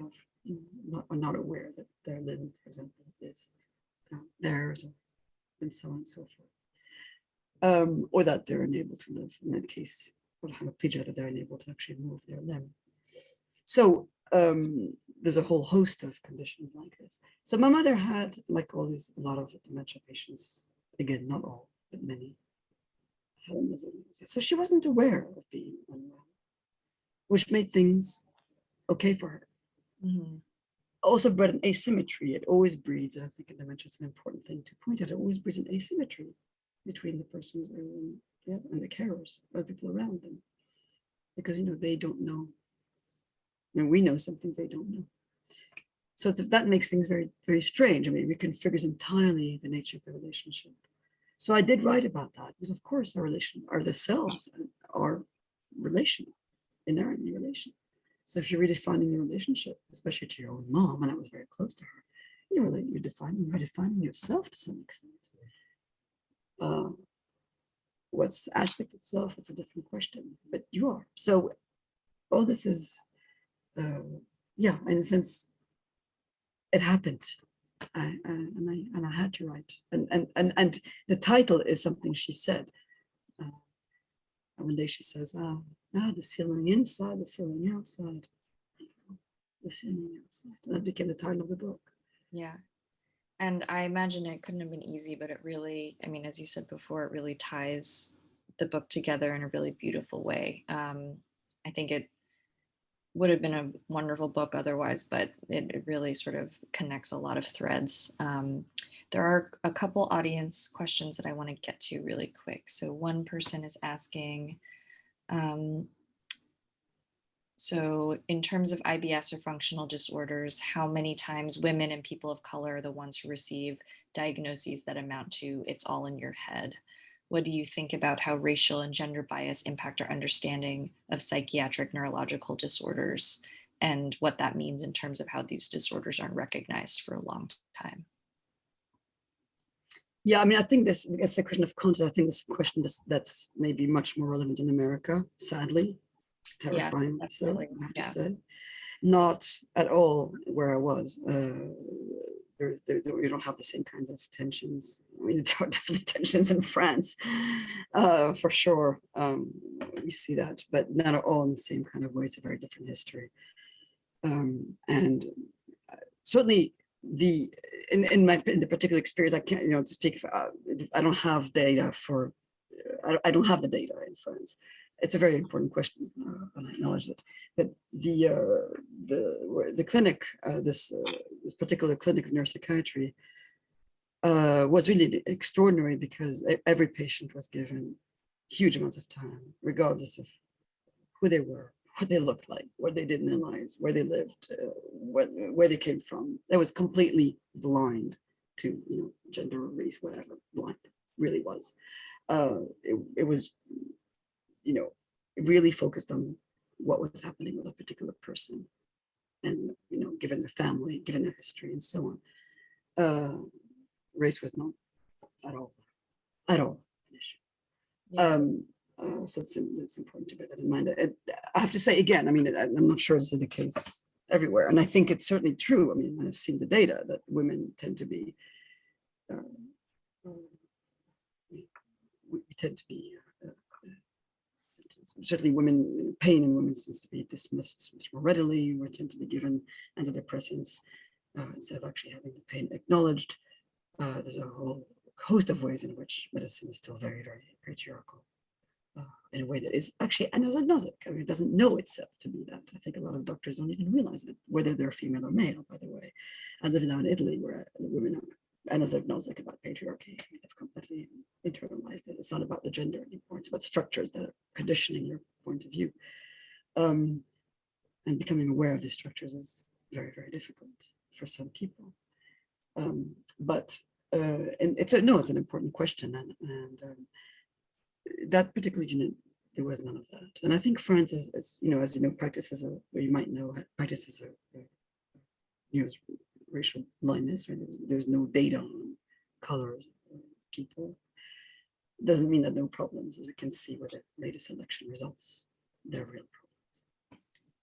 are not aware that their limb, for example, is theirs, and so on and so forth. Or that they're unable to live, in that case of hemiplegia, that they're unable to actually move their limb. So there's a whole host of conditions like this. So my mother had, like all these, a lot of dementia patients, again, not all, but many, had anosognosia. So she wasn't aware of being unwell, which made things okay for her. Mm-hmm. Also bred an asymmetry. It always breeds, and I think in dementia it's an important thing to point out, it always breeds an asymmetry between the person who's ill and the carers, or the people around them. Because, you know, they don't know. And we know something they don't know. So that makes things very, very strange. I mean, it reconfigures entirely the nature of the relationship. So I did write about that because, of course, the cells are relational, inherently relational. So if you're redefining your relationship, especially to your own mom, and I was very close to her, you're redefining yourself to some extent. What's the aspect of self? It's a different question, but you are. So all this is, yeah, in a sense, it happened. And I had to write. And the title is something she said. And one day she says, the ceiling inside, the ceiling outside, the ceiling outside. And that became the title of the book. Yeah. And I imagine it couldn't have been easy, but it really, I mean, as you said before, it really ties the book together in a really beautiful way. I think it would have been a wonderful book otherwise, but it really sort of connects a lot of threads. There are a couple audience questions that I want to get to really quick. So one person is asking, so in terms of IBS or functional disorders, how many times women and people of color are the ones who receive diagnoses that amount to "it's all in your head"? What do you think about how racial and gender bias impact our understanding of psychiatric neurological disorders and what that means in terms of how these disorders aren't recognized for a long time? Yeah, I mean, I think it's a question of context. I think this question that's maybe much more relevant in America, sadly. Terrifying, so I have to say. Not at all where I was. We don't have the same kinds of tensions. I mean, there are definitely tensions in France, for sure. We see that, but not at all in the same kind of way. It's a very different history. And certainly in the particular experience, I can't, to speak, I don't have data for, I don't have the data in France. It's a very important question, and I acknowledge that. But the clinic, this particular clinic of neuropsychiatry, was really extraordinary because every patient was given huge amounts of time, regardless of who they were, what they looked like, what they did in their lives, where they lived, where they came from. It was completely blind to gender, race, whatever. Blind, really was. It was. Really focused on what was happening with a particular person and, given their family, given their history and so on. Race was not at all an issue. Yeah. So it's important to bear that in mind. I have to say again, I mean, I'm not sure this is the case everywhere. And I think it's certainly true. I mean, I've seen the data that women tend to be, we tend to be, certainly pain in women seems to be dismissed much more readily. We tend to be given antidepressants instead of actually having the pain acknowledged. There's a whole host of ways in which medicine is still very, very patriarchal in a way that is actually anosognotic. I mean, it doesn't know itself to be that. I think a lot of doctors don't even realize it, whether they're female or male, by the way. I live now in Italy where the women are anosognotic about patriarchy. They've completely internalized it. It's not about the gender anymore. It's about structures that are conditioning your point of view. And becoming aware of these structures is very, very difficult for some people. But it's an important question, and that particular unit, there was none of that. And I think France is as you know, practices racial blindness. Right? There's no data on color people. Doesn't mean that no problems, as we can see with the latest election results, they're real problems.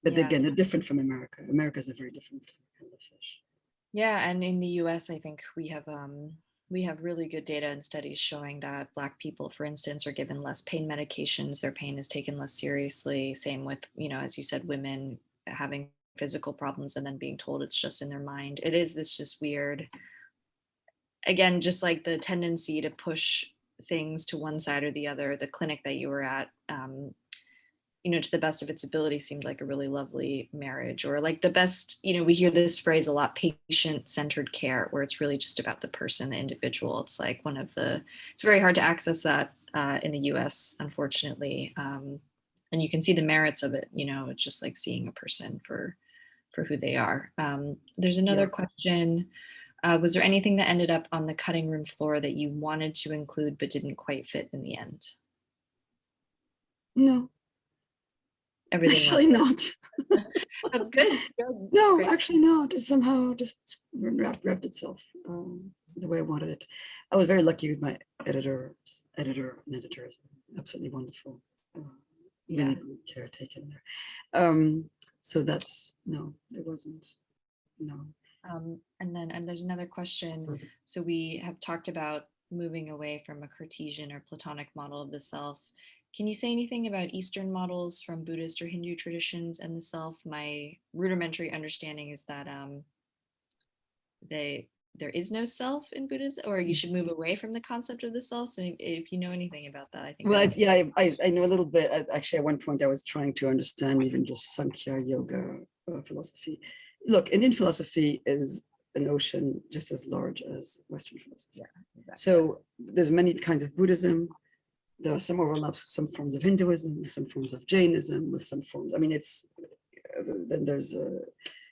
But again, they're different from America. America is a very different kind of fish. Yeah, and in the US, I think we have really good data and studies showing that Black people, for instance, are given less pain medications. Their pain is taken less seriously. Same with, as you said, women having physical problems and then being told it's just in their mind. It is this just weird, again, just like the tendency to push things to one side or the other. The clinic that you were at, to the best of its ability, seemed like a really lovely marriage, or like the best, we hear this phrase a lot, patient-centered care, where it's really just about the person, the individual. It's like it's very hard to access that in the US, unfortunately. And you can see the merits of it, it's just like seeing a person for who they are. There's another question. Was there anything that ended up on the cutting room floor that you wanted to include but didn't quite fit in the end? No, Everything actually not. That's good. No, Great. actually not. It somehow just wrapped itself the way I wanted it. I was very lucky with my editor and editors. Absolutely wonderful. Really good care taken there. So that's, no, there wasn't, no. And there's another question. So we have talked about moving away from a Cartesian or Platonic model of the self. Can you say anything about Eastern models from Buddhist or Hindu traditions and the self? My rudimentary understanding is that there is no self in Buddhism, or you should move away from the concept of the self. So if you know anything about that, I think. Well, I know a little bit. Actually, at one point I was trying to understand even just Sankhya yoga philosophy. Look, Indian philosophy is an ocean just as large as Western philosophy. Yeah, exactly. So there's many kinds of Buddhism. There are some overlaps with some forms of Hinduism, with some forms of Jainism, with some forms. I mean, then there's a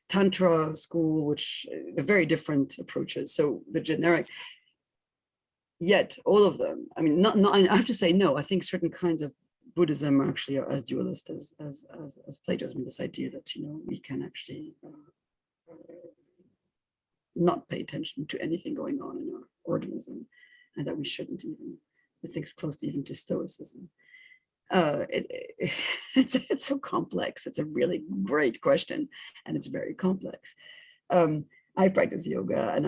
Tantra school, which are very different approaches. So the generic, yet all of them, I mean, not I have to say no. I think certain kinds of Buddhism actually are as dualist as Platonism. This idea that we can actually not pay attention to anything going on in our organism, and that we shouldn't even. I think it's close to even to Stoicism. It's so complex. It's a really great question, and it's very complex. I practice yoga, and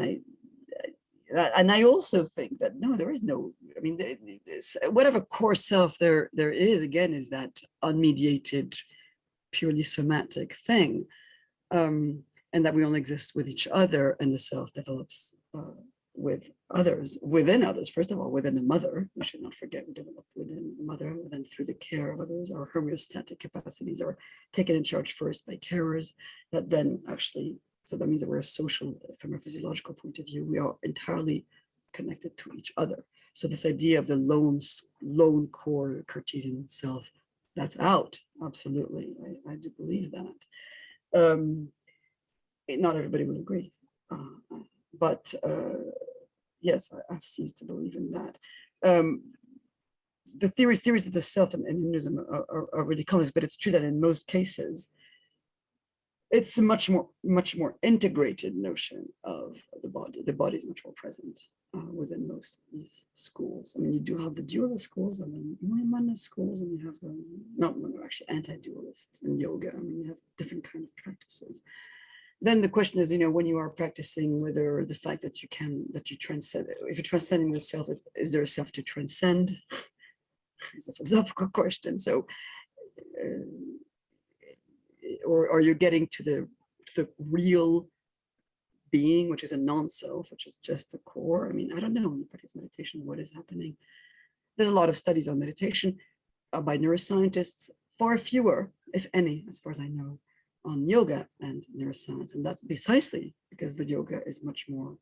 I also think that no, there is no. I mean, whatever core self there is, again, is that unmediated, purely somatic thing, and that we only exist with each other, and the self develops with others, within others. First of all, within a mother, we should not forget, we develop within a mother, and then through the care of others. Our homeostatic capacities are taken in charge first by carers, that then actually, so that means that we're social, from a physiological point of view, we are entirely connected to each other. So this idea of the lone core Cartesian self, that's out, absolutely. I do believe that. Not everybody will agree, but yes, I've ceased to believe in that. The theories of the self in Hinduism are really complex, but it's true that in most cases, it's a much more integrated notion of the body. The body is much more present within most of these schools. I mean, you do have the dualist schools, and then humanist schools, and you have the actually anti-dualists in yoga. I mean, you have different kind of practices. Then the question is, when you are practicing, whether the fact that you transcend, if you're transcending the self, is there a self to transcend? It's a philosophical question. So, or are you getting to the real being, which is a non-self, which is just a core? I mean, I don't know. When you practice meditation, what is happening? There's a lot of studies on meditation by neuroscientists, far fewer, if any, as far as I know, on yoga and neuroscience. And that's precisely because the yoga is much more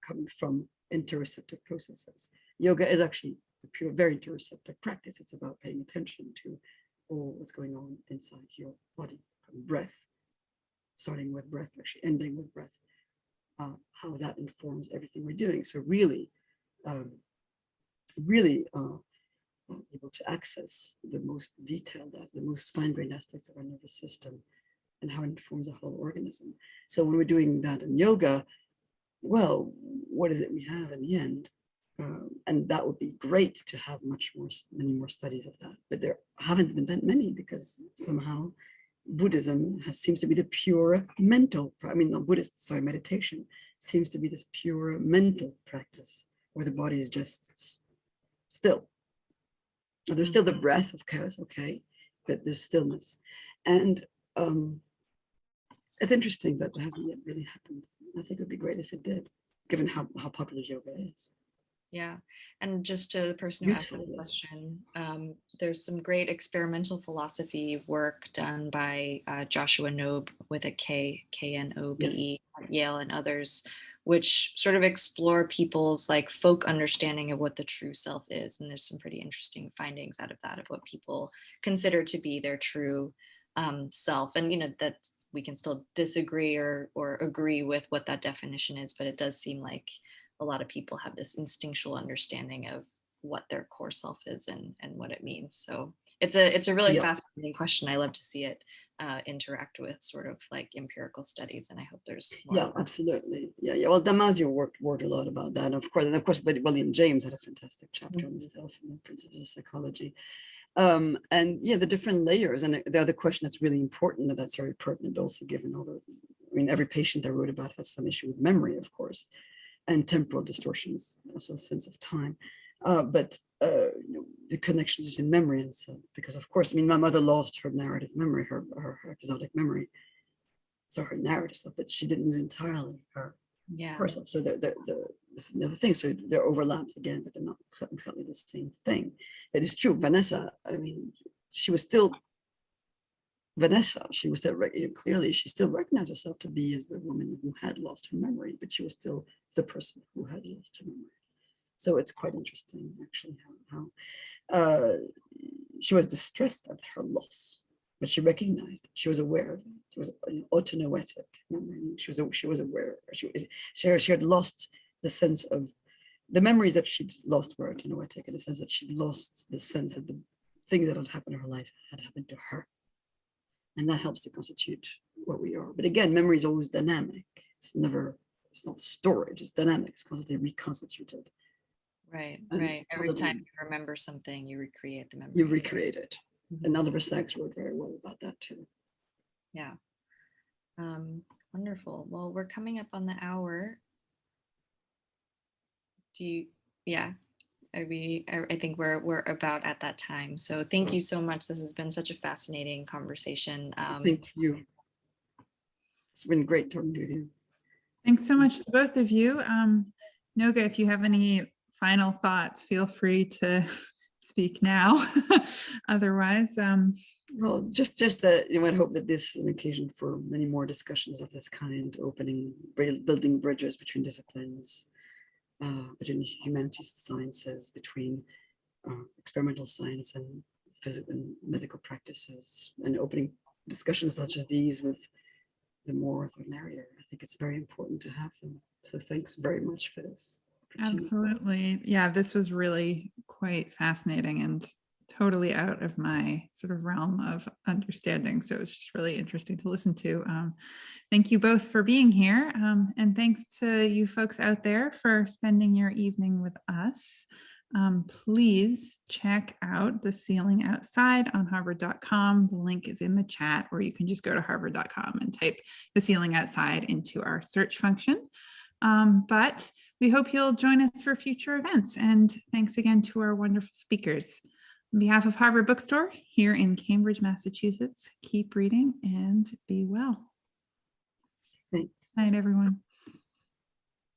coming from interoceptive processes. Yoga is actually a pure, very interoceptive practice. It's about paying attention to what's going on inside your body, from breath, starting with breath, actually ending with breath, how that informs everything we're doing. So really, able to access the most detailed, the most fine-grained aspects of our nervous system and how it informs the whole organism. So when we're doing that in yoga, well, what is it we have in the end? And that would be great to have many more studies of that. But there haven't been that many, because somehow Buddhism seems to be the pure mental, meditation seems to be this pure mental practice where the body is just still. There's still the breath of chaos, okay, but there's stillness. And it's interesting that it hasn't yet really happened. I think it would be great if it did, given how popular yoga is. Yeah, and just to the person who asked Useful the it is. question, there's some great experimental philosophy work done by Joshua Knobe with a Knobe at Yale and others, which sort of explore people's like folk understanding of what the true self is. And there's some pretty interesting findings out of that, of what people consider to be their true self. And, you know, that we can still disagree or agree with what that definition is, but it does seem like a lot of people have this instinctual understanding of what their core self is and what it means. So it's a really fascinating question. I love to see it interact with sort of like empirical studies, and I hope there's more. Absolutely. Yeah. Well, Damasio worked a lot about that, of course, but William James had a fantastic chapter on this stuff in the Principles of Psychology. And yeah, the different layers. And the other question that's really important, that's very pertinent also, given all every patient I wrote about has some issue with memory, of course, and temporal distortions, also a sense of time. But the connections between memory and self, because of course, my mother lost her narrative memory, her episodic memory, so her narrative self, but she didn't lose entirely her self. So this is another thing. So there are overlaps again, but they're not exactly the same thing. It is true, Vanessa, she was still Vanessa. She was still clearly, she still recognized herself to be as the woman who had lost her memory, but she was still the person who had lost her memory. So it's quite interesting, actually, how she was distressed at her loss, but she recognized it. She was aware of it. She was an autonoetic memory. She was aware. She had lost the sense of the memories that she'd lost were autonoetic, in the sense that she'd lost the sense that the things that had happened in her life had happened to her. And that helps to constitute what we are. But again, memory is always dynamic. It's not storage, it's dynamic, it's constantly reconstituted. Right. Every time you remember something, you recreate the memory. You recreate it. And Oliver Sacks wrote very well about that too. Yeah. Wonderful. Well, we're coming up on the hour. I think we're about at that time. So thank you so much. This has been such a fascinating conversation. Thank you. It's been great talking with you. Thanks so much to both of you. Noga, if you have any final thoughts, feel free to speak now. Otherwise, well, just that I hope that this is an occasion for many more discussions of this kind, building bridges between disciplines, between humanities and sciences, between experimental science and physical and medical practices, and opening discussions such as these with the more ordinary. I think it's very important to have them. So thanks very much for this. Absolutely. Yeah, this was really quite fascinating and totally out of my sort of realm of understanding. So it's just really interesting to listen to. Thank you both for being here. And thanks to you folks out there for spending your evening with us. Please check out The Ceiling Outside on harvard.com. The link is in the chat, or you can just go to harvard.com and type The Ceiling Outside into our search function. But we hope you'll join us for future events. And thanks again to our wonderful speakers. On behalf of Harvard Bookstore here in Cambridge, Massachusetts, keep reading and be well. Thanks. Good night, everyone.